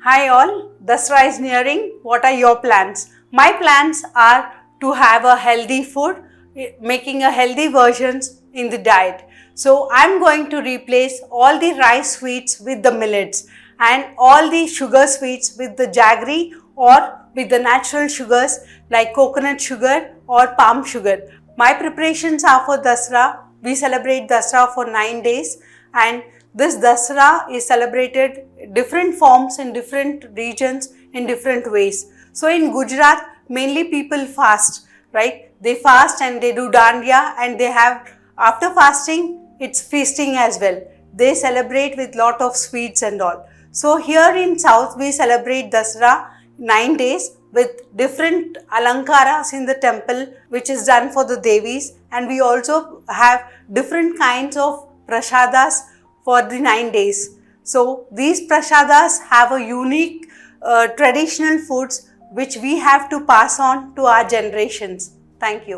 Hi all, Dasara is nearing. What are your plans? My plans are to have a healthy food, making a healthy versions in the diet. So I'm going to replace all the rice sweets with the millets and all the sugar sweets with the jaggery or with the natural sugars like coconut sugar or palm sugar. My preparations are for Dasara. We celebrate Dasara for 9 days, and this Dasara is celebrated different forms in different regions in different ways. So in Gujarat, mainly people fast, right? They fast and they do dandiya, and they have, after fasting, it's feasting as well. They celebrate with lot of sweets and all. So here in South, we celebrate Dasara 9 days with different alankaras in the temple, which is done for the Devis, and we also have different kinds of prashadas for the 9 days. So these prashadas have a unique traditional foods which we have to pass on to our generations. Thank you.